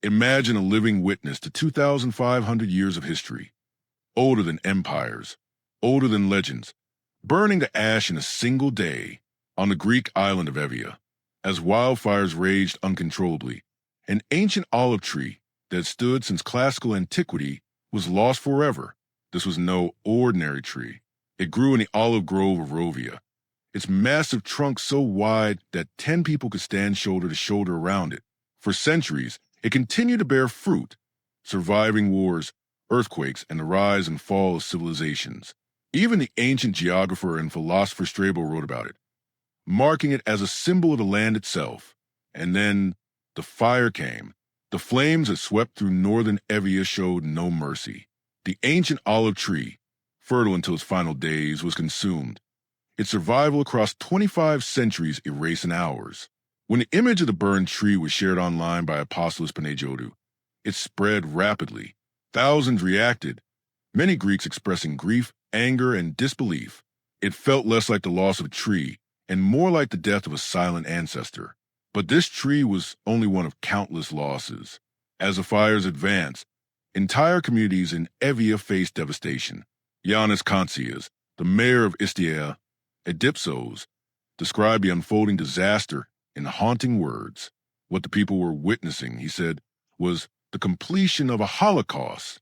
Imagine a living witness to 2,500 years of history, older than empires, older than legends, burning to ash in a single day on the Greek island of Evia, as wildfires raged uncontrollably. An ancient olive tree that had stood since classical antiquity was lost forever. This was no ordinary tree. It grew in the olive grove of Rovia, its massive trunk so wide that 10 people could stand shoulder to shoulder around it. For centuries, it continued to bear fruit, surviving wars, earthquakes, and the rise and fall of civilizations. Even the ancient geographer and philosopher Strabo wrote about it, marking it as a symbol of the land itself. And then the fire came. The flames that swept through northern Evia showed no mercy. The ancient olive tree, fertile until its final days, was consumed, its survival across 25 centuries erased in hours. When the image of the burned tree was shared online by Apostolos Panejodu, it spread rapidly. Thousands reacted, many Greeks expressing grief, anger, and disbelief. It felt less like the loss of a tree and more like the death of a silent ancestor. But this tree was only one of countless losses. As the fires advanced, entire communities in Evia faced devastation. Yannis Kantsias, the mayor of Istia, Edipsos, described the unfolding disaster in haunting words. What the people were witnessing, he said, was the completion of a holocaust.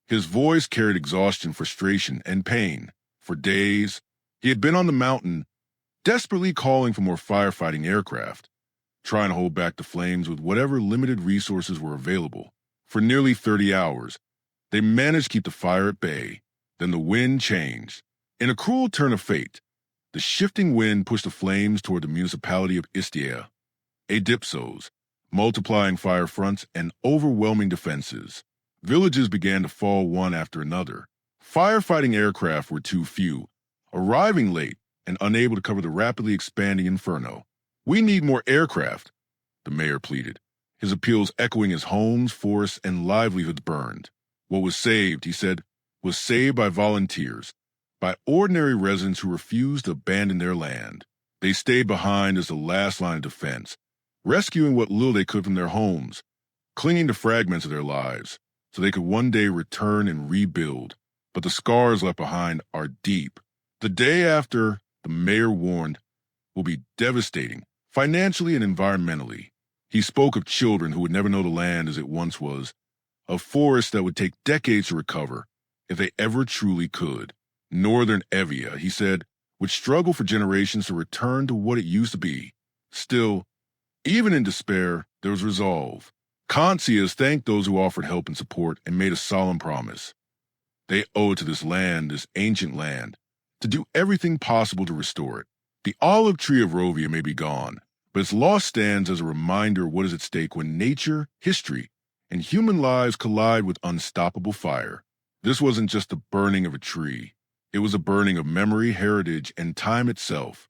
His voice carried exhaustion, frustration, and pain. For days, he had been on the mountain, desperately calling for more firefighting aircraft, trying to hold back the flames with whatever limited resources were available. For nearly 30 hours, they managed to keep the fire at bay. Then the wind changed. In a cruel turn of fate, the shifting wind pushed the flames toward the municipality of Istia, Edipsos, multiplying fire fronts and overwhelming defenses. Villages began to fall one after another. Firefighting aircraft were too few, arriving late and unable to cover the rapidly expanding inferno. "We need more aircraft," the mayor pleaded, his appeals echoing as homes, forests, and livelihoods burned. What was saved, he said, was saved by volunteers, by ordinary residents who refused to abandon their land. They stayed behind as the last line of defense, rescuing what little they could from their homes, clinging to fragments of their lives, so they could one day return and rebuild. But the scars left behind are deep. The day after, the mayor warned, will be devastating, financially and environmentally. He spoke of children who would never know the land as it once was, of forests that would take decades to recover, if they ever truly could. Northern Evia, he said, would struggle for generations to return to what it used to be. Still, even in despair, there was resolve. Kantsias thanked those who offered help and support and made a solemn promise. They owe it to this land, this ancient land, to do everything possible to restore it. The olive tree of Rovia may be gone, but its loss stands as a reminder of what is at stake when nature, history, and human lives collide with unstoppable fire. This wasn't just the burning of a tree. It was a burning of memory, heritage, and time itself.